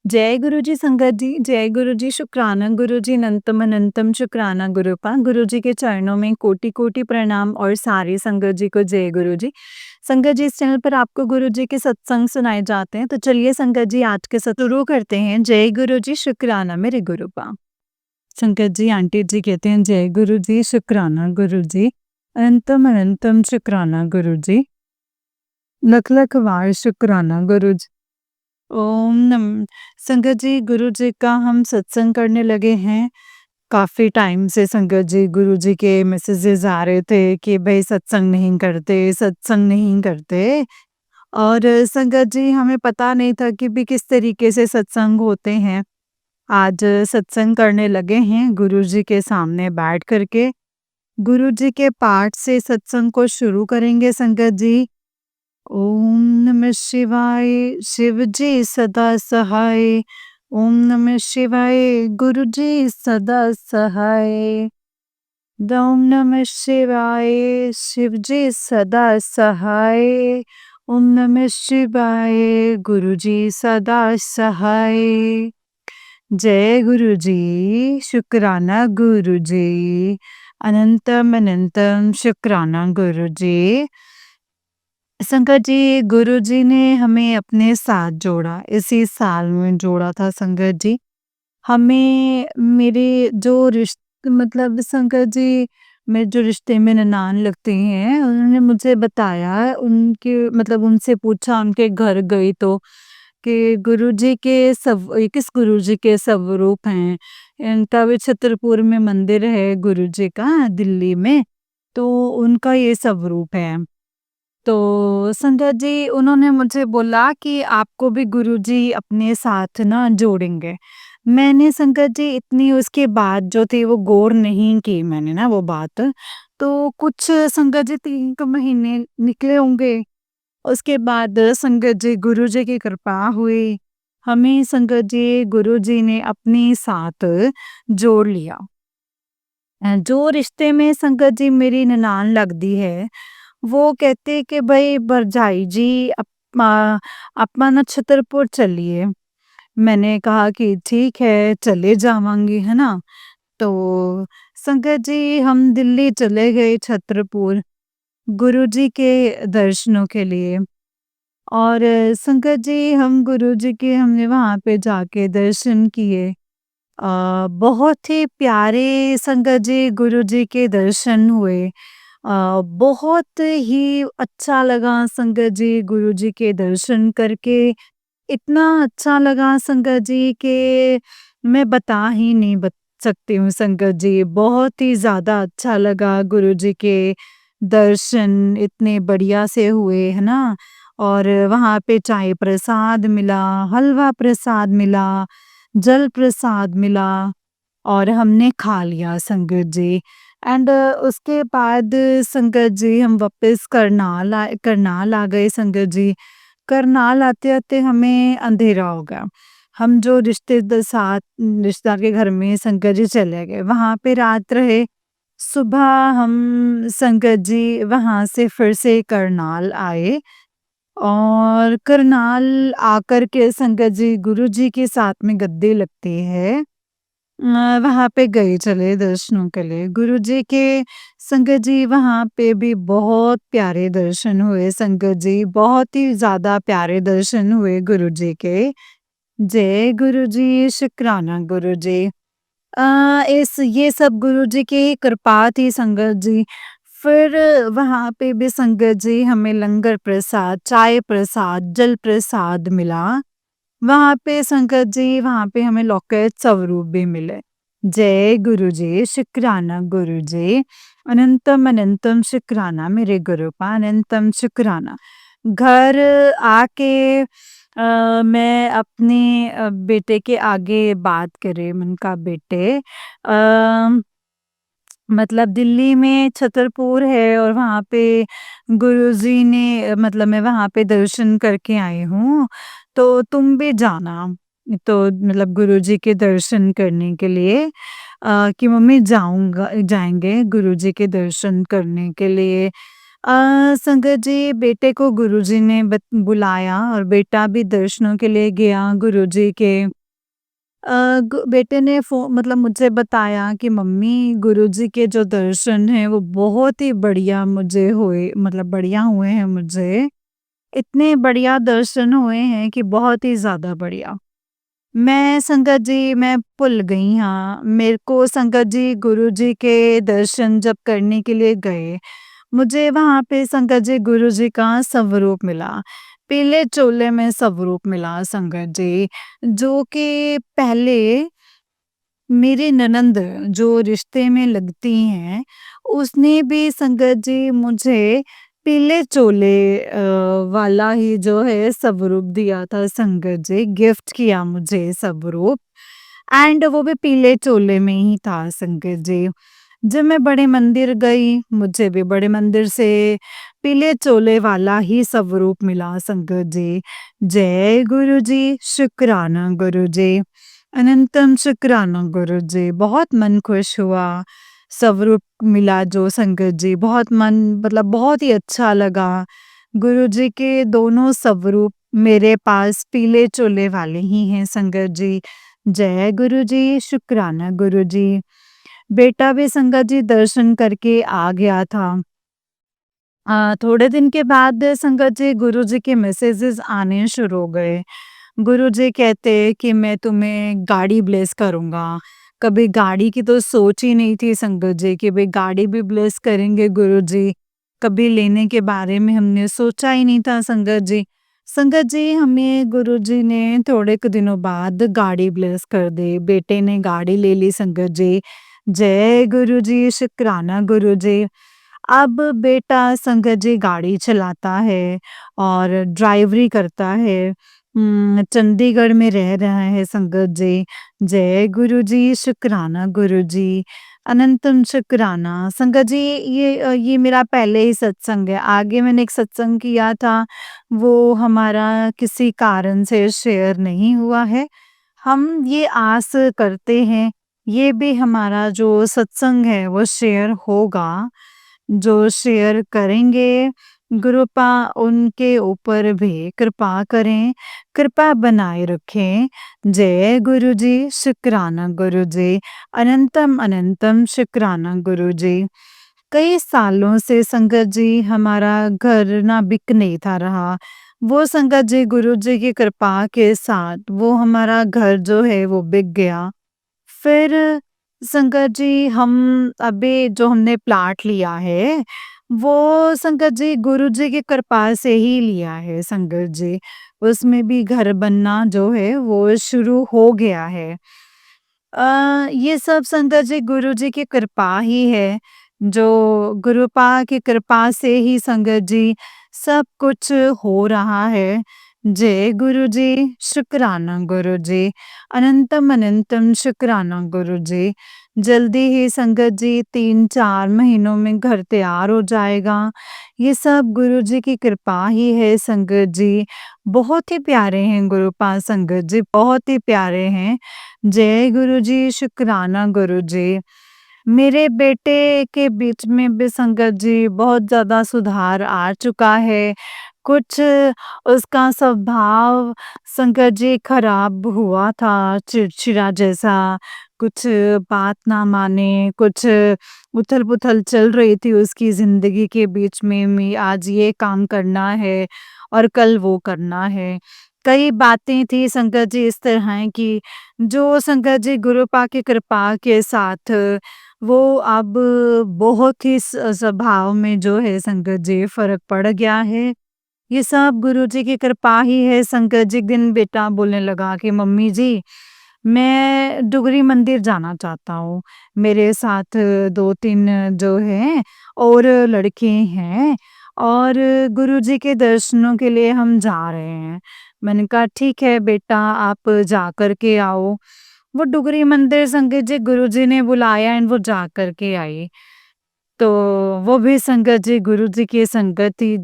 जय गुरु जी संगत जी, जय गुरु जी शुक्राना गुरु जी अनंतम अनंतम शुक्राना गुरुपा। गुरु जी के चरणों में कोटि कोटि प्रणाम और सारी संगत जी को जय गुरु जी। संगत जी, इस चैनल पर आपको गुरु जी के सत्संग सुनाए जाते हैं, तो चलिए संगत जी आज के सत्संग शुरू करते हैं। जय गुरु जी शुक्राना मेरे गुरुपा। संगत जी, आंटी जी कहते हैं जय गुरु जी शुक्राना गुरु जी, अनंतम अनंतम शुक्राना गुरु जी, लख लख वार शुक्राना गुरु जी। ओम नम संगत जी, गुरु जी का हम सत्संग करने लगे हैं। काफ़ी टाइम से संगत जी गुरु जी के मैसेजेस आ रहे थे कि भई सत्संग नहीं करते, सत्संग नहीं करते। और संगत जी, हमें पता नहीं था कि भी किस तरीके से सत्संग होते हैं। आज सत्संग करने लगे हैं गुरु जी के सामने बैठ कर के। गुरु जी के पाठ से सत्संग को शुरू करेंगे संगत जी। ओम नमः शिवाय, शिव जी सदा सहाय। ओम नमः शिवाय, गुरु जी सदा सहाय। ओम नमः शिवाय, शिव जी सदा सहाय। ओम नमः शिवाय, गुरु जी सदा सहाय। जय गुरु जी शुक्राना गुरु जी, अनंतम अनंतम शुक्राना गुरु जी। संगत जी, गुरु जी ने हमें अपने साथ जोड़ा, इसी साल में जोड़ा था संगत जी। हमें मेरे जो मतलब संगत जी, मेरे जो रिश्ते में ननान लगते हैं, उन्होंने मुझे बताया, उनके मतलब उनसे पूछा, उनके घर गई तो कि गुरुजी के किस गुरुजी के स्वरूप हैं। इनका भी छतरपुर में मंदिर है गुरुजी का, दिल्ली में, तो उनका ये स्वरूप है। तो संगत जी, उन्होंने मुझे बोला कि आपको भी गुरुजी अपने साथ ना जोड़ेंगे। मैंने संगत जी इतनी उसके बाद जो थी वो गौर नहीं की मैंने ना वो बात। तो कुछ संगत जी 3 महीने निकले होंगे। उसके बाद संगत जी गुरुजी की कृपा हुई। हमें संगत जी गुरुजी ने अपने साथ जोड़ लिया। जो रिश्ते में संगत जी मेरी ननान लगदी है, वो कहते कि भई भरजाई जी अपना ना छतरपुर चलिए। मैंने कहा कि ठीक है, चले जावांगी, है ना? तो संगत जी हम दिल्ली चले गए छतरपुर, गुरुजी के दर्शनों के लिए। और संगत जी, हम गुरुजी के हमने वहाँ पे जाके दर्शन किए। बहुत ही प्यारे संगत जी गुरुजी के दर्शन हुए। बहुत ही अच्छा लगा संगत जी गुरुजी के दर्शन करके। इतना अच्छा लगा संगत जी कि मैं बता ही नहीं सकती हूँ संगत जी। बहुत ही ज़्यादा अच्छा लगा गुरुजी के दर्शन इतने बढ़िया से हुए, है ना? और वहाँ पे चाय प्रसाद मिला, हलवा प्रसाद मिला, जल प्रसाद मिला और हमने खा लिया संगत जी। एंड उसके बाद संगत जी हम वापस करनाल आ गए संगत जी। करनाल आते-आते हमें अंधेरा हो गया। हम जो रिश्तेदार के घर में संगत जी चले गए, वहाँ पे रात रहे। सुबह हम संगत जी वहाँ से फिर से करनाल आए और करनाल आकर के संगत जी गुरुजी के साथ में गद्दी लगती है। वहाँ पे गए चले दर्शनों के लिए गुरुजी के। संगत जी वहाँ पे भी बहुत प्यारे दर्शन हुए संगत जी, बहुत ही ज़्यादा प्यारे दर्शन हुए गुरुजी के। जय गुरुजी शुक्राना गुरुजी। इस ये सब गुरुजी की कृपा थी संगत जी। फिर वहाँ पे भी संगत जी हमें लंगर प्रसाद, चाय प्रसाद, जल प्रसाद मिला। वहाँ पे संगत जी, वहाँ पे हमें लौकिक स्वरूप भी मिले। जय गुरु जी शुक्राना गुरु जी, अनंतम अनंतम शुक्राना मेरे गुरुपा, अनंतम शुक्राना। घर आके मैं अपने बेटे के आगे बात करे, मैंने कहा बेटे, मतलब दिल्ली में छतरपुर है और वहाँ पे गुरुजी ने मतलब मैं वहाँ पे दर्शन करके आई हूँ, तो तुम भी जाना। तो मतलब गुरुजी के दर्शन करने के लिए कि मम्मी जाएंगे गुरुजी के दर्शन करने के लिए। संगत जी, बेटे को गुरुजी ने बुलाया और बेटा भी दर्शनों के लिए गया गुरुजी के। बेटे ने मतलब मुझे बताया कि मम्मी गुरुजी के जो दर्शन हैं वो बहुत ही बढ़िया मुझे हुए, मतलब बढ़िया हुए हैं मुझे। इतने बढ़िया दर्शन हुए हैं कि बहुत ही ज़्यादा बढ़िया। मैं संगत जी मैं भूल गई, हाँ, मेरे को संगत जी गुरुजी के दर्शन जब करने के लिए गए, मुझे वहाँ पे संगत जी गुरुजी का स्वरूप मिला। पीले चोले में स्वरूप मिला संगत जी, जो कि पहले मेरी ननंद जो रिश्ते में लगती हैं, उसने भी संगत जी मुझे पीले चोले वाला ही जो है स्वरूप दिया था संगत जी, गिफ्ट किया मुझे स्वरूप, एंड वो भी पीले चोले में ही था संगत जी। जब मैं बड़े मंदिर गई, मुझे भी बड़े मंदिर से पीले चोले वाला ही स्वरूप मिला संगत जी। जय गुरु जी, शुक्राना गुरु जी, अनंतम शुक्राना गुरु जी। बहुत मन खुश हुआ, स्वरूप मिला जो संगत जी, बहुत मन मतलब बहुत ही अच्छा लगा। गुरु जी के दोनों स्वरूप मेरे पास पीले चोले वाले ही हैं संगत जी। जय गुरु जी, शुक्राना गुरु जी। बेटा भी संगत जी दर्शन करके आ गया था। थोड़े दिन के बाद संगत जी गुरुजी के मैसेजेस आने शुरू हो गए। गुरुजी कहते कि मैं तुम्हें गाड़ी ब्लेस करूँगा। कभी गाड़ी की तो सोच ही नहीं थी संगत जी कि भई गाड़ी भी ब्लेस करेंगे गुरुजी। कभी लेने के बारे में हमने सोचा ही नहीं था संगत जी। संगत जी हमें गुरुजी ने थोड़े क दिनों बाद गाड़ी ब्लेस कर दी। बेटे ने गाड़ी ले ली संगत जी। जय गुरुजी, शुक्राना गुरुजी। अब बेटा संगत जी गाड़ी चलाता है और ड्राइवरी करता है। चंडीगढ़ में रह रहा है संगत जी। जय गुरु जी, शुक्राना गुरु जी, अनंतम शुक्राना। संगत जी ये मेरा पहले ही सत्संग है। आगे मैंने एक सत्संग किया था, वो हमारा किसी कारण से शेयर नहीं हुआ है। हम ये आस करते हैं, ये भी हमारा जो सत्संग है वो शेयर होगा। जो शेयर करेंगे, कृपा उनके ऊपर भी कृपा करें, कृपा बनाए रखें। जय गुरु जी, शुक्राना गुरु जी, अनंतम अनंतम शुक्राना गुरु जी। कई सालों से संगत जी हमारा घर ना बिक नहीं था रहा। वो संगत जी गुरु जी की कृपा के साथ वो हमारा घर जो है वो बिक गया। फिर संगत जी हम अभी जो हमने प्लॉट लिया है, वो संगत जी गुरुजी की कृपा से ही लिया है संगत जी। उसमें भी घर बनना जो है वो शुरू हो गया है। ये सब संगत जी गुरुजी की कृपा ही है, जो गुरुपा की कृपा से ही संगत जी सब कुछ हो रहा है। जय गुरु जी, शुक्राना गुरु जी, अनंतम अनंतम शुक्राना गुरु जी। जल्दी ही संगत जी 3-4 महीनों में घर तैयार हो जाएगा। ये सब गुरु जी की कृपा ही है संगत जी। बहुत ही प्यारे हैं गुरुपा संगत जी, बहुत ही प्यारे हैं। जय गुरु जी, शुक्राना गुरु जी। मेरे बेटे के बीच में भी संगत जी बहुत ज़्यादा सुधार आ चुका है। कुछ उसका स्वभाव संगत जी खराब हुआ था, चिड़चिड़ा जैसा, कुछ बात ना माने, कुछ उथल-पुथल चल रही थी उसकी ज़िंदगी के बीच में आज ये काम करना है और कल वो करना है। कई बातें थी संगत जी इस तरह की, जो संगत जी गुरुपा की कृपा के साथ वो अब बहुत ही स्वभाव में जो है संगत जी फ़र्क पड़ गया है। ये सब गुरुजी की कृपा ही है संगत जी। एक दिन बेटा बोलने लगा कि मम्मी जी, मैं डुगरी मंदिर जाना चाहता हूँ। मेरे साथ 2-3 जो हैं और लड़के हैं और गुरुजी के दर्शनों के लिए हम जा रहे हैं। मैंने कहा ठीक है बेटा, आप जा कर के आओ। वो डुगरी मंदिर संगत जी गुरुजी ने बुलाया एंड वो जा कर के आई। तो वो भी संगत जी गुरुजी की संगत ही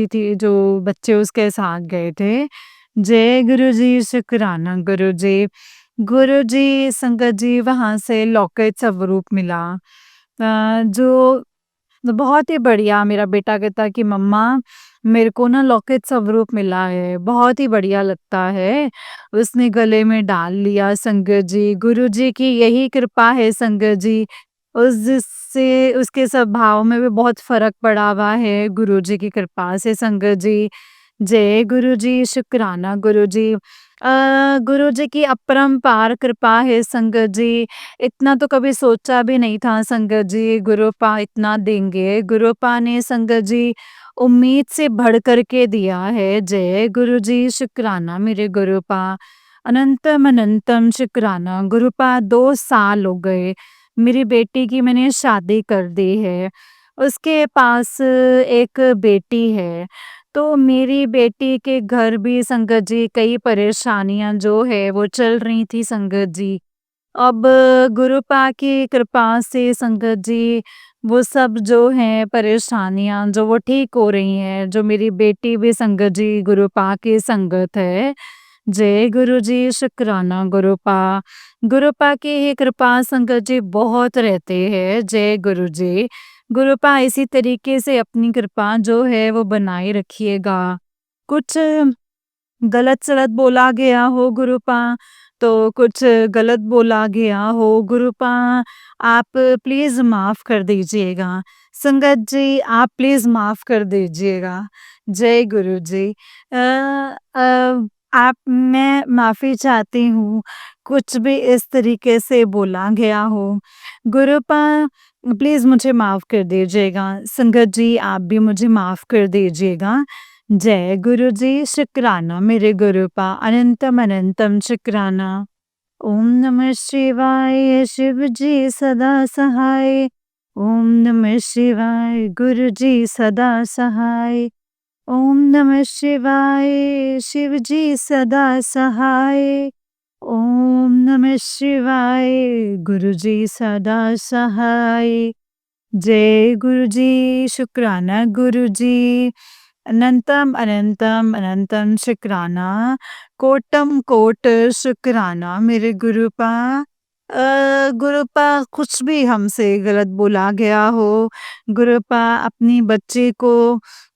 थी जो बच्चे उसके साथ गए थे। जय गुरुजी, शुक्राना गुरुजी। गुरुजी संगत जी वहाँ से लौकिक स्वरूप मिला। जो तो बहुत ही बढ़िया मेरा बेटा कहता है कि मम्मा मेरे को ना लौकिक स्वरूप मिला है, बहुत ही बढ़िया लगता है। उसने गले में डाल लिया संगत जी, गुरुजी की यही कृपा है संगत जी। उस जिससे उसके स्वभाव में भी बहुत फ़र्क पड़ा हुआ है गुरुजी की कृपा से संगत जी। जय गुरुजी, शुक्राना गुरुजी। गुरुजी की अपरंपार कृपा है संगत जी। इतना तो कभी सोचा भी नहीं था संगत जी गुरुपा इतना देंगे। गुरुपा ने संगत जी उम्मीद से बढ़ कर के दिया है। जय गुरुजी, शुक्राना मेरे गुरुपा। अनंतम अनंतम शुक्राना गुरुपा। 2 साल हो गए मेरी बेटी की मैंने शादी कर दी है। उसके पास एक बेटी है। तो मेरी बेटी के घर भी संगत जी कई परेशानियाँ जो है वो चल रही थी संगत जी। अब गुरुपा की कृपा से संगत जी वो सब जो हैं परेशानियाँ जो वो ठीक हो रही हैं, जो मेरी बेटी भी संगत जी गुरुपा की संगत है। जय गुरु जी, शुक्राना गुरुपा। गुरुपा की ही कृपा संगत जी बहुत रहते हैं। जय गुरु जी। गुरुपा इसी तरीके से अपनी कृपा जो है वो बनाए रखिएगा। कुछ गलत-सलत बोला गया हो गुरुपा, तो कुछ गलत बोला गया हो गुरुपा, आप प्लीज़ माफ़ कर दीजिएगा। संगत जी आप प्लीज़ माफ़ कर दीजिएगा। जय गुरु जी। आप मैं माफ़ी चाहती हूँ, कुछ भी इस तरीके से बोला गया हो। गुरुपा प्लीज़ मुझे माफ़ कर दीजिएगा। संगत जी आप भी मुझे माफ़ कर दीजिएगा। जय गुरु जी, शुक्राना मेरे गुरुपा। अनंतम अनंतम शुक्राना। ओम नमः शिवाय, शिव जी सदा सहाय। ओम नमः शिवाय, गुरु जी सदा सहाय। ओम नमः शिवाय, शिव जी सदा सहाय। ओम नमः शिवाय, गुरु जी सदा सहाय। जय गुरु जी, शुक्राना गुरु जी। अनंतम अनंतम अनंतम शुक्राना। कोटम कोट शुक्राना मेरे गुरुपा। गुरुपा कुछ भी हमसे गलत बोला गया हो, गुरुपा अपनी बच्ची को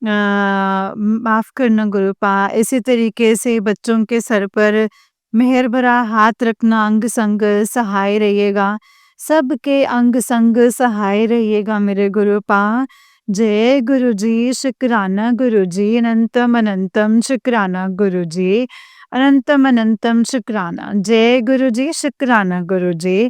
माफ़ करना गुरुपा। इसी तरीके से बच्चों के सर पर मेहर भरा हाथ रखना, अंग संग सहाय रहिएगा। सबके अंग संग सहाय रहिएगा मेरे गुरुपा। जय गुरु जी, शुक्राना गुरु जी। अनंतम अनंतम शुक्राना गुरु जी। अनंतम अनंतम शुक्राना। जय गुरु जी, शुक्राना गुरु जी।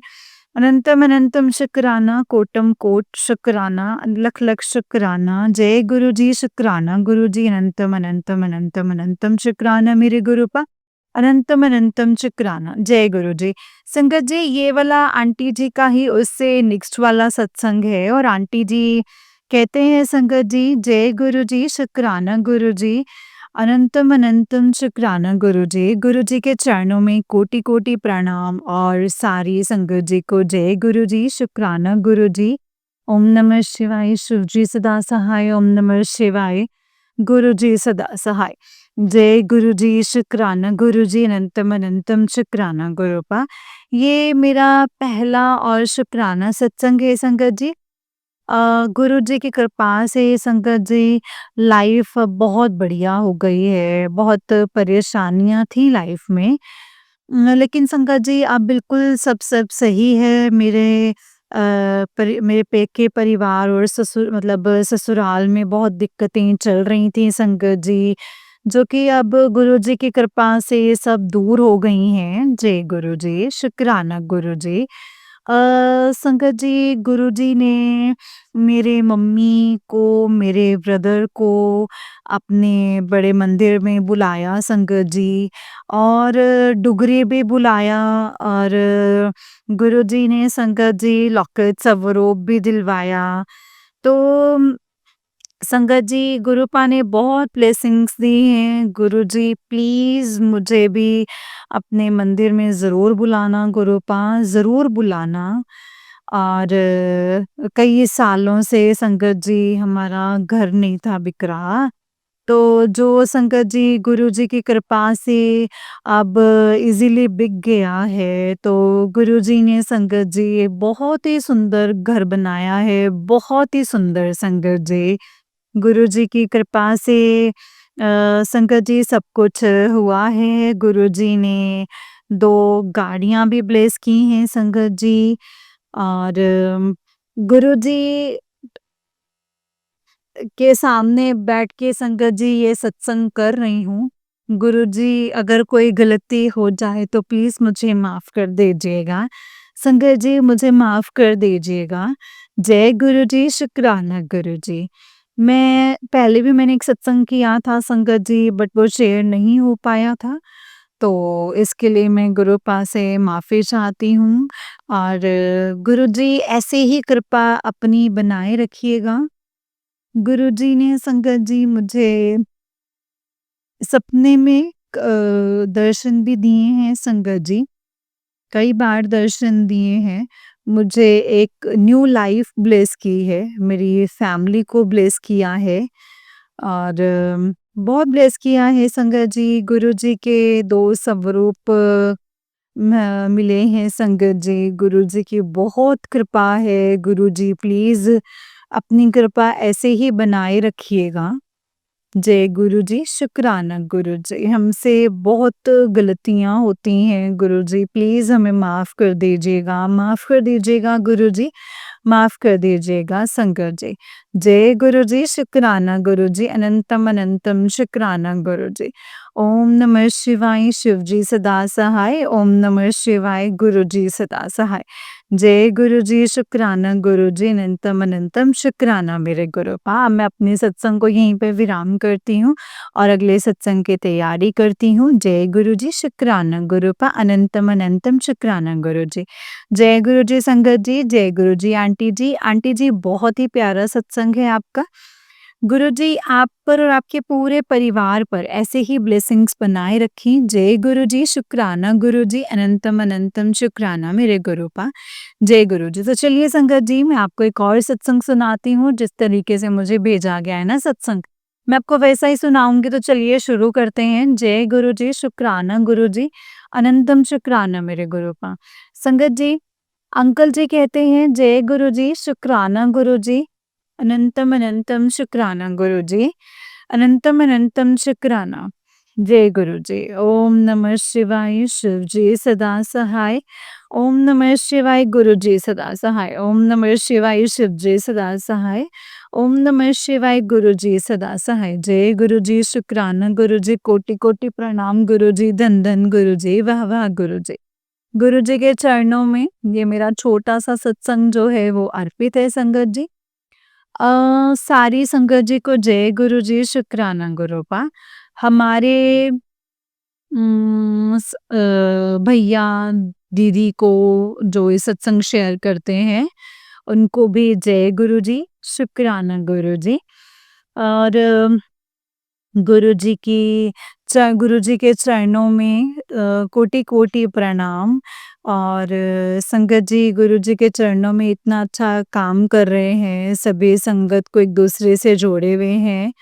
अनंतम अनंतम शुक्राना, कोटम कोट शुक्राना, लख लख शुक्राना। जय गुरु जी, शुक्राना गुरु जी। अनंतम अनंतम अनंतम अनंतम शुक्राना मेरे गुरुपा। अनंतम अनंतम शुक्राना। जय गुरु जी। संगत जी ये वाला आंटी जी का ही उससे नेक्स्ट वाला सत्संग है और आंटी जी कहते हैं संगत जी, जय गुरु जी, शुक्राना गुरु जी। अनंतम अनंतम शुक्राना गुरु जी। गुरु जी के चरणों में कोटि कोटि प्रणाम और सारी संगत जी को जय गुरु जी, शुक्राना गुरु जी। ओम नमः शिवाय, शिव जी सदा सहाय। ओम नमः शिवाय, गुरु जी सदा सहाय। जय गुरु जी, शुक्राना गुरु जी। अनंतम अनंतम शुक्राना गुरुपा। ये मेरा पहला और शुक्राना सत्संग है संगत जी। गुरुजी की कृपा से संगत जी लाइफ बहुत बढ़िया हो गई है, बहुत परेशानियाँ थी लाइफ में। लेकिन संगत जी अब बिल्कुल सब सही है। मेरे पेके परिवार और ससुर मतलब ससुराल में बहुत दिक्कतें चल रही थी संगत जी, जो कि अब गुरुजी की कृपा से सब दूर हो गई हैं। जय गुरु जी, शुक्राना गुरु जी। संगत जी गुरुजी ने मेरे मम्मी को, मेरे ब्रदर को अपने बड़े मंदिर में बुलाया संगत जी और डुगरी भी बुलाया और गुरुजी ने संगत जी लॉकेट स्वरूप भी दिलवाया। तो संगत जी गुरुपा ने बहुत ब्लेसिंग्स दी हैं। गुरुजी प्लीज़ मुझे भी अपने मंदिर में ज़रूर बुलाना गुरुपा, ज़रूर बुलाना। और कई सालों से संगत जी हमारा घर नहीं था बिक रहा। तो जो संगत जी गुरुजी की कृपा से अब इज़िली बिक गया है, तो गुरुजी ने संगत जी एक बहुत ही सुंदर घर बनाया है, बहुत ही सुंदर संगत जी। गुरुजी की कृपा से संगत जी सब कुछ हुआ है। गुरुजी ने 2 गाड़ियाँ भी ब्लेस की हैं संगत जी और गुरुजी के सामने बैठ के संगत जी ये सत्संग कर रही हूँ। गुरुजी अगर कोई गलती हो जाए तो प्लीज़ मुझे माफ़ कर दीजिएगा। संगत जी मुझे माफ़ कर दीजिएगा। जय गुरुजी, शुक्राना गुरुजी। मैं पहले भी मैंने एक सत्संग किया था संगत जी बट वो शेयर नहीं हो पाया था। तो इसके लिए मैं गुरुपा से माफ़ी चाहती हूँ और गुरुजी ऐसे ही कृपा अपनी बनाए रखिएगा। गुरुजी ने संगत जी मुझे सपने में दर्शन भी दिए हैं संगत जी, कई बार दर्शन दिए हैं। मुझे एक न्यू लाइफ ब्लेस की है, मेरी फैमिली को ब्लेस किया है और बहुत ब्लेस किया है संगत जी। गुरुजी के 2 स्वरूप मिले हैं संगत जी। गुरुजी की बहुत कृपा है। गुरुजी प्लीज़ अपनी कृपा ऐसे ही बनाए रखिएगा। जय गुरुजी, शुक्राना गुरुजी। हमसे बहुत गलतियाँ होती हैं गुरुजी, प्लीज़ हमें माफ़ कर दीजिएगा, माफ़ कर दीजिएगा गुरुजी, माफ़ कर दीजिएगा संगत जी। जय गुरुजी, शुक्राना गुरुजी, अनंतम अनंतम शुक्राना गुरुजी। ओम नमः शिवाय, शिवजी सदा सहाय, ओम नमः शिवाय, गुरुजी सदा सहाय। जय गुरुजी, शुक्राना गुरुजी, अनंतम अनंतम शुक्राना मेरे गुरुपा। मैं अपने सत्संग को यहीं पे विराम करती हूँ और अगले सत्संग की तैयारी करती हूँ। जय गुरुजी, शुक्राना गुरुपा, अनंतम अनंतम शुक्राना गुरुजी। जय गुरुजी संगत जी, जय गुरुजी आंटी जी। आंटी जी बहुत ही प्यारा सत्संग है आपका। गुरुजी आप पर और आपके पूरे परिवार पर ऐसे ही ब्लेसिंग्स बनाए रखें। जय गुरुजी, शुक्राना गुरुजी, अनंतम अनंतम शुक्राना मेरे गुरुपा। जय गुरुजी। तो चलिए संगत जी मैं आपको एक और सत्संग सुनाती हूँ जिस तरीके से मुझे भेजा गया है ना सत्संग, मैं आपको वैसा ही सुनाऊँगी तो चलिए शुरू करते हैं। जय गुरुजी, शुक्राना गुरुजी, अनंतम शुक्राना मेरे गुरुपा। संगत जी, अंकल जी कहते हैं जय गुरुजी, शुक्राना गुरुजी, अनंतम अनंतम शुक्राना गुरुजी, अनंतम अनंतम शुक्राना। जय गुरुजी। ओम नमः शिवाय, शिवजी सदा सहाय। ओम नमः शिवाय, गुरुजी सदा सहाय। ओम नमः शिवाय, शिवजी सदा सहाय। ओम नमः शिवाय, गुरुजी सदा सहाय। जय गुरुजी, शुक्राना गुरुजी, कोटि कोटि प्रणाम गुरुजी, धन धन गुरुजी, वाह वाह गुरुजी। गुरुजी के चरणों में ये मेरा छोटा सा सत्संग जो है वो अर्पित है संगत जी। सारी संगत जी को जय गुरुजी, शुक्राना गुरुपा। हमारे भैया दीदी को जो ये सत्संग शेयर करते हैं उनको भी जय गुरुजी, शुक्राना गुरुजी। और गुरुजी की गुरुजी के चरणों में कोटि-कोटि प्रणाम और संगत जी गुरुजी के चरणों में इतना अच्छा काम कर रहे हैं, सभी संगत को एक-दूसरे से जोड़े हुए हैं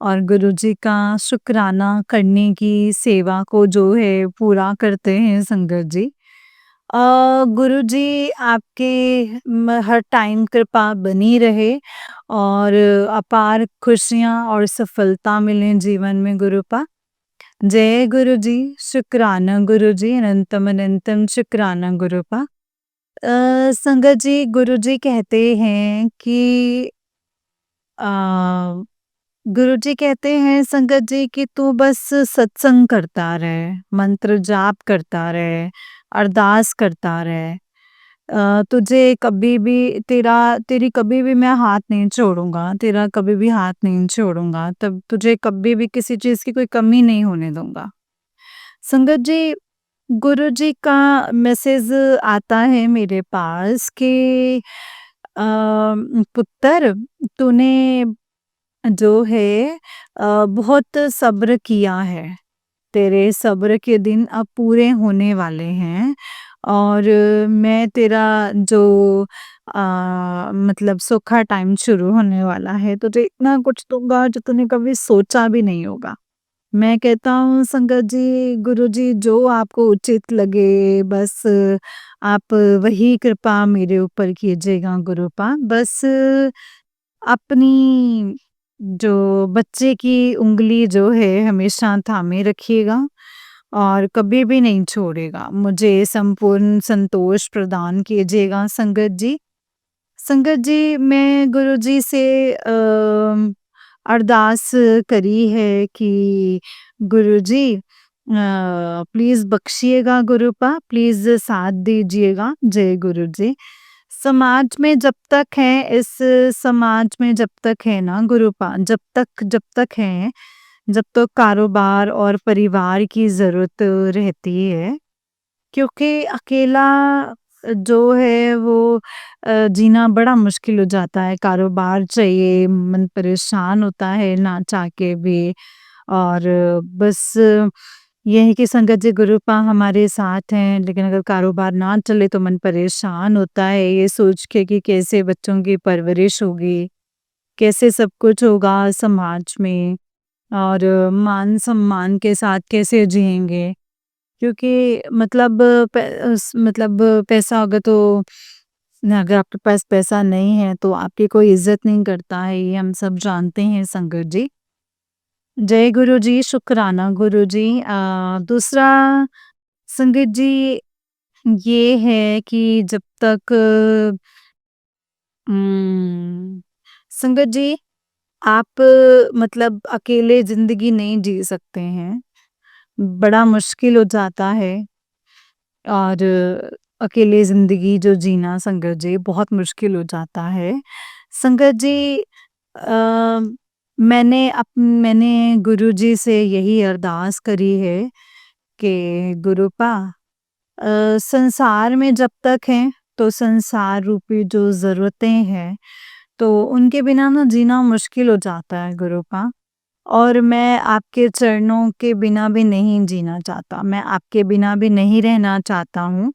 और गुरुजी का शुक्राना करने की सेवा को जो है पूरा करते हैं संगत जी। गुरुजी आपके हर टाइम कृपा बनी रहे और अपार खुशियाँ और सफलता मिलें जीवन में गुरुपा। जय गुरुजी, शुक्राना गुरुजी, अनंतम अनंतम शुक्राना गुरुपा। संगत जी गुरुजी कहते हैं कि अ, गुरुजी कहते हैं संगत जी कि तू बस सत्संग करता रहे, मंत्र जाप करता रहे, अरदास करता रहे। तुझे कभी भी तेरी कभी भी मैं हाथ नहीं छोड़ूँगा, तेरा कभी भी हाथ नहीं छोड़ूँगा, तब तुझे कभी भी किसी चीज़ की कोई कमी नहीं होने दूँगा। संगत जी, गुरुजी का मैसेज आता है मेरे पास कि पुत्र तूने जो है बहुत सब्र किया है, तेरे सब्र के दिन अब पूरे होने वाले हैं और मैं तेरा जो मतलब सूखा टाइम शुरू होने वाला है, तुझे इतना कुछ दूँगा जो तूने कभी सोचा भी नहीं होगा। मैं कहता हूँ संगत जी, गुरुजी जो आपको उचित लगे बस आप वही कृपा मेरे ऊपर कीजिएगा गुरुपा। बस अपनी जो बच्चे की उँगली जो है हमेशा थामे रखिएगा और कभी भी नहीं छोड़ेगा। मुझे संपूर्ण संतोष प्रदान कीजिएगा संगत जी। संगत जी, मैं गुरुजी से अरदास करी है कि गुरुजी प्लीज़ बख्शिएगा गुरुपा, प्लीज़ साथ दीजिएगा। जय गुरु जी। समाज में जब तक है, इस समाज में जब तक है ना गुरुपा, जब तक है, जब तक कारोबार और परिवार की ज़रूरत रहती है, क्योंकि अकेला जो है वो जीना बड़ा मुश्किल हो जाता है, कारोबार चाहिए, मन परेशान होता है ना चाह के भी। और बस ये है कि संगत जी गुरुपा हमारे साथ हैं, लेकिन अगर कारोबार ना चले तो मन परेशान होता है ये सोच के कि कैसे बच्चों की परवरिश होगी, कैसे सब कुछ होगा समाज में और मान-सम्मान के साथ कैसे जिएँगे। क्योंकि मतलब मतलब पैसा होगा तो अगर आपके पास पैसा नहीं है तो आपकी कोई इज़्ज़त नहीं करता है, ये हम सब जानते हैं संगत जी। जय गुरु जी, शुक्राना गुरु जी। दूसरा संगत जी ये है कि जब तक उम, संगत जी आप मतलब अकेले ज़िंदगी नहीं जी सकते हैं, बड़ा मुश्किल हो जाता है। और अकेले ज़िंदगी जो जीना संगत जी बहुत मुश्किल हो जाता है। संगत जी मैंने गुरुजी से यही अरदास करी है कि गुरुपा संसार में जब तक हैं तो संसार रूपी जो ज़रूरतें हैं, तो उनके बिना ना जीना मुश्किल हो जाता है गुरुपा। और मैं आपके चरणों के बिना भी नहीं जीना चाहता, मैं आपके बिना भी नहीं रहना चाहता हूँ।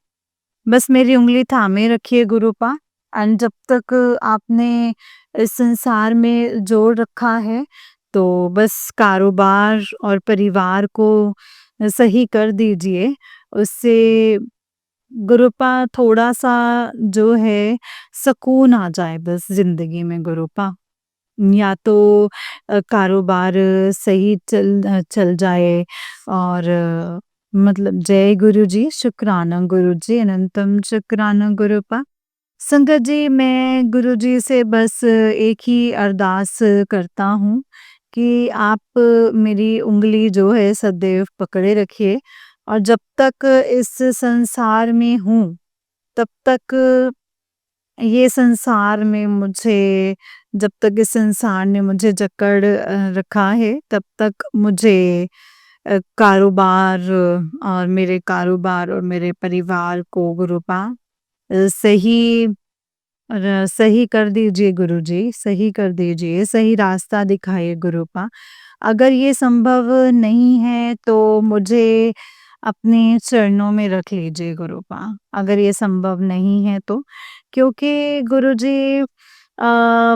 बस मेरी उँगली थामे रखिए गुरुपा। एंड जब तक आपने इस संसार में जोड़ रखा है, तो बस कारोबार और परिवार को सही कर दीजिए। उससे गुरुपा थोड़ा-सा जो है सुकून आ जाए बस ज़िंदगी में गुरुपा। या तो कारोबार सही चल जाए और मतलब जय गुरु जी, शुक्राना गुरु जी, अनंतम शुक्राना गुरुपा। संगत जी, मैं गुरु जी से बस एक ही अरदास करता हूँ कि आप मेरी उँगली जो है सदैव पकड़े रखिए और जब तक इस संसार में हूँ, तब तक ये संसार में मुझे जब तक इस संसार ने मुझे जकड़ रखा है, तब तक मुझे कारोबार और मेरे परिवार को गुरुपा सही सही कर दीजिए गुरुजी, सही कर दीजिए, सही रास्ता दिखाइए गुरुपा। अगर ये संभव नहीं है तो मुझे अपने चरणों में रख लीजिए गुरुपा, अगर ये संभव नहीं है तो। क्योंकि गुरुजी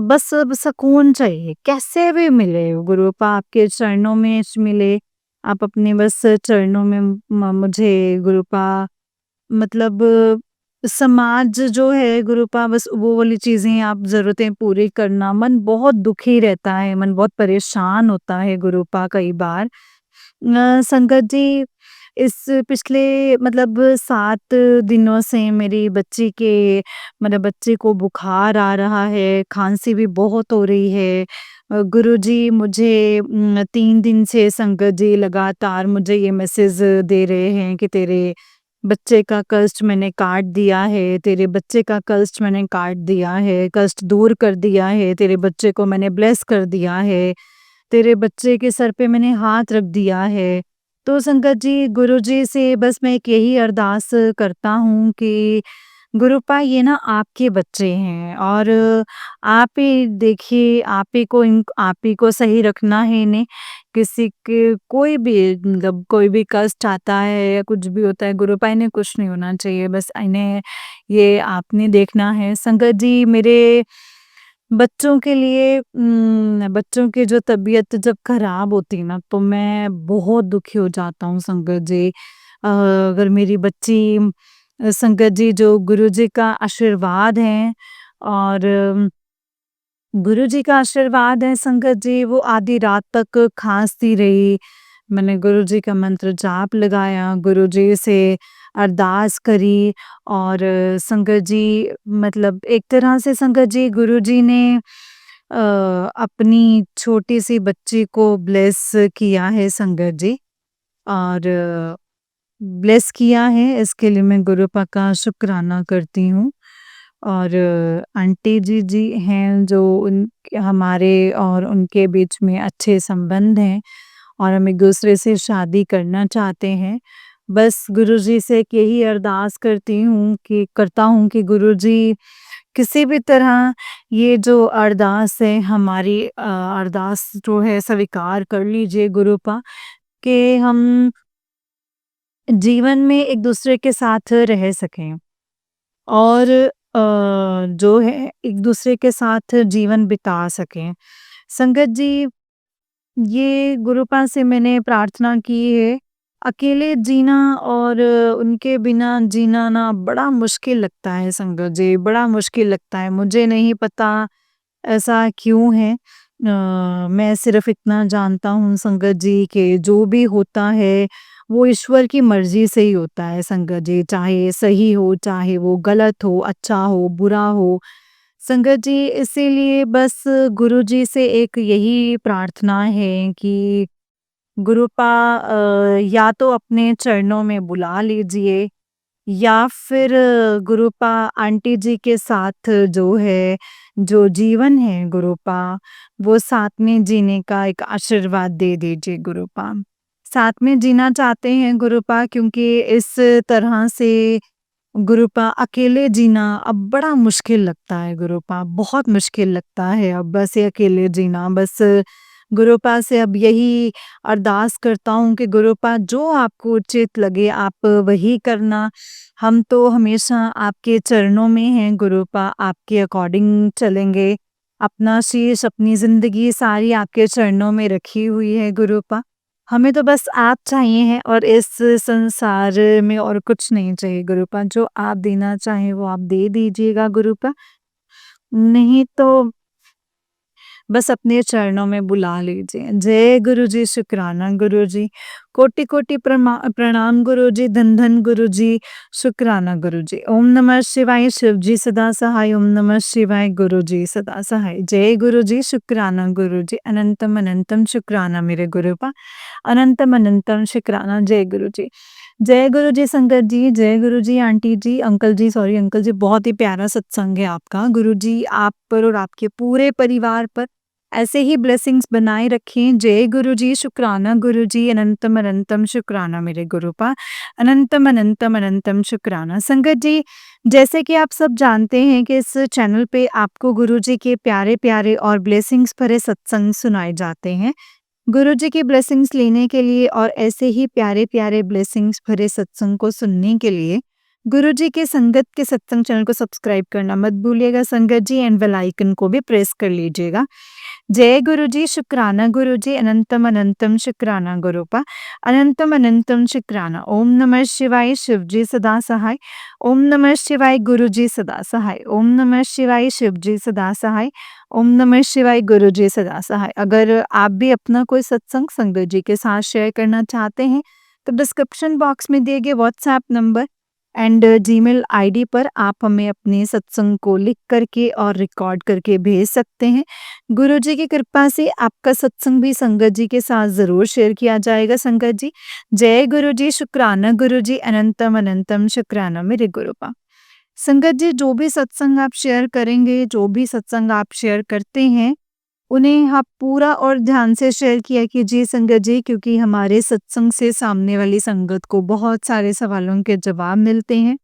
बस अब सुकून चाहिए, कैसे भी मिले गुरुपा आपके चरणों में मिले, आप अपने बस चरणों में मुझे गुरुपा मतलब समाज जो है गुरुपा बस वो वाली चीज़ें आप ज़रूरतें पूरी करना, मन बहुत दुखी रहता है, मन बहुत परेशान होता है गुरुपा कई बार। संगत जी इस पिछले मतलब 7 दिनों से मेरी बच्ची के मतलब बच्चे को बुखार आ रहा है, खाँसी भी बहुत हो रही है। गुरुजी मुझे 3 दिन से संगत जी लगातार मुझे ये मैसेज दे रहे हैं कि तेरे बच्चे का कष्ट मैंने काट दिया है, तेरे बच्चे का कष्ट मैंने काट दिया है, कष्ट दूर कर दिया है, तेरे बच्चे को मैंने ब्लेस कर दिया है, तेरे बच्चे के सर पे मैंने हाथ रख दिया है। तो संगत जी, गुरुजी से बस मैं एक यही अरदास करता हूँ कि गुरुपा ये ना आपके बच्चे हैं और आप ही देखिए आप ही को सही रखना है इन्हें। किसी के कोई भी मतलब कोई भी कष्ट आता है या कुछ भी होता है गुरुपा इन्हें कुछ नहीं होना चाहिए, बस इन्हें ये आपने देखना है। संगत जी मेरे बच्चों के लिए बच्चों की जो तबीयत जब खराब होती है ना तो मैं बहुत दुखी हो जाता हूँ संगत जी। अगर मेरी बच्ची संगत जी जो गुरुजी का आशीर्वाद है और गुरुजी का आशीर्वाद है संगत जी, वो आधी रात तक खाँसती रही। मैंने गुरुजी का मंत्र जाप लगाया, गुरुजी से अरदास करी और संगत जी मतलब एक तरह से संगत जी गुरुजी ने अपनी छोटी-सी बच्ची को ब्लेस किया है संगत जी और ब्लेस किया है, इसके लिए मैं गुरुपा का शुक्राना करती हूँ। और आंटी जी हैं जो उन हमारे और उनके बीच में अच्छे संबंध हैं और हम एक-दूसरे से शादी करना चाहते हैं। बस गुरुजी से एक यही अरदास करता हूँ कि गुरुजी किसी भी तरह ये जो अरदास है हमारी अरदास जो है स्वीकार कर लीजिए गुरुपा कि हम जीवन में एक-दूसरे के साथ रह सकें और जो है एक-दूसरे के साथ जीवन बिता सकें। संगत जी, ये गुरुपा से मैंने प्रार्थना की है। अकेले जीना और उनके बिना जीना ना बड़ा मुश्किल लगता है संगत जी, बड़ा मुश्किल लगता है। मुझे नहीं पता ऐसा क्यों है? मैं सिर्फ़ इतना जानता हूँ संगत जी कि जो भी होता है, वो ईश्वर की मर्ज़ी से ही होता है संगत जी। चाहे सही हो, चाहे वो गलत हो, अच्छा हो, बुरा हो। संगत जी इसीलिए बस गुरुजी से एक यही प्रार्थना है कि गुरुपा या तो अपने चरणों में बुला लीजिए या फिर गुरुपा आंटी जी के साथ जो है, जो जीवन है गुरुपा, वो साथ में जीने का एक आशीर्वाद दे दीजिए गुरुपा। साथ में जीना चाहते हैं गुरुपा क्योंकि इस तरह से गुरुपा अकेले जीना अब बड़ा मुश्किल लगता है गुरुपा, बहुत मुश्किल लगता है अब बस ये अकेले जीना। बस गुरुपा से अब यही अरदास करता हूँ कि गुरुपा जो आपको उचित लगे आप वही करना। हम तो हमेशा आपके चरणों में हैं गुरुपा, आपके अकॉर्डिंग चलेंगे। अपना शीश, अपनी ज़िंदगी सारी आपके चरणों में रखी हुई है गुरुपा। हमें तो बस आप चाहिए हैं और इस संसार में और कुछ नहीं चाहिए गुरुपा। जो आप देना चाहें वो आप दे दीजिएगा गुरुपा। नहीं तो बस अपने चरणों में बुला लीजिए। जय गुरुजी, शुक्राना गुरुजी, कोटि-कोटि प्रणाम गुरुजी, धन-धन गुरुजी, शुक्राना गुरुजी। ओम नमः शिवाय, शिव जी सदा सहाय, ओम नमः शिवाय, गुरुजी सदा सहाय। जय गुरुजी, शुक्राना गुरुजी, अनंतम अनंतम शुक्राना मेरे गुरुपा, अनंतम अनंतम शुक्राना। जय गुरुजी। जय गुरुजी संगत जी, जय गुरुजी आंटी जी, अंकल जी सॉरी अंकल जी, बहुत ही प्यारा सत्संग है आपका। गुरुजी आप पर और आपके पूरे परिवार पर ऐसे ही ब्लेसिंग्स बनाए रखें। जय गुरुजी, शुक्राना गुरुजी, अनंतम अनंतम शुक्राना मेरे गुरुपा, अनंतम अनंतम अनंतम शुक्राना। संगत जी, जैसे कि आप सब जानते हैं कि इस चैनल पे आपको गुरुजी के प्यारे-प्यारे और ब्लेसिंग्स भरे सत्संग सुनाए जाते हैं। गुरुजी की ब्लेसिंग्स लेने के लिए और ऐसे ही प्यारे-प्यारे ब्लेसिंग्स भरे सत्संग को सुनने के लिए गुरुजी के संगत के सत्संग चैनल को सब्सक्राइब करना मत भूलिएगा संगत जी एंड बेल आइकन को भी प्रेस कर लीजिएगा। जय गुरुजी, शुक्राना गुरुजी, अनंतम अनंतम शुक्राना गुरुपा, अनंतम अनंतम शुक्राना। ओम नमः शिवाय, शिवजी सदा सहाय। ओम नमः शिवाय, गुरुजी सदा सहाय। ओम नमः शिवाय, शिवजी सदा सहाय। ओम नमः शिवाय, गुरुजी सदा सहाय। अगर आप भी अपना कोई सत्संग संगत जी के साथ शेयर करना चाहते हैं तो डिस्क्रिप्शन बॉक्स में दिए गए WhatsApp number and Gmail ID पर आप हमें अपने सत्संग को लिख करके और रिकॉर्ड करके भेज सकते हैं। गुरुजी की कृपा से आपका सत्संग भी संगत जी के साथ ज़रूर शेयर किया जाएगा संगत जी। जय गुरुजी, शुक्राना गुरुजी, अनंतम अनंतम शुक्राना मेरे गुरुपा। संगत जी जो भी सत्संग आप शेयर करेंगे, जो भी सत्संग आप शेयर करते हैं, उन्हें आप पूरा और ध्यान से शेयर किया कीजिए संगत जी क्योंकि हमारे सत्संग से सामने वाली संगत को बहुत सारे सवालों के जवाब मिलते हैं।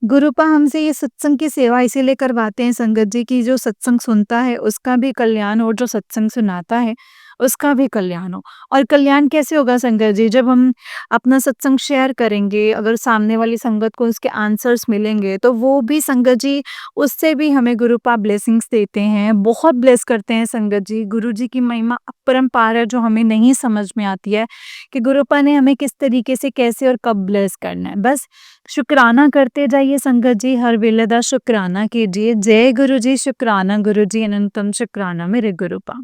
गुरुपा हमसे ये सत्संग की सेवा इसीलिए करवाते हैं संगत जी कि जो सत्संग सुनता है उसका भी कल्याण और जो सत्संग सुनाता है उसका भी कल्याण हो। और कल्याण कैसे होगा संगत जी? जब हम अपना सत्संग शेयर करेंगे, अगर सामने वाली संगत को उसके आंसर्स मिलेंगे तो वो भी संगत जी उससे भी हमें गुरुपा ब्लेसिंग्स देते हैं, बहुत ब्लेस करते हैं संगत जी। गुरु जी की महिमा अपरंपार है जो हमें नहीं समझ में आती है कि गुरुपा ने हमें किस तरीके से कैसे और कब ब्लेस करना है। बस शुक्राना करते जाइए संगत जी, हर वेले दा शुक्राना कीजिए। जय गुरु जी, शुक्राना गुरु जी, अनंतम शुक्राना मेरे गुरुपा।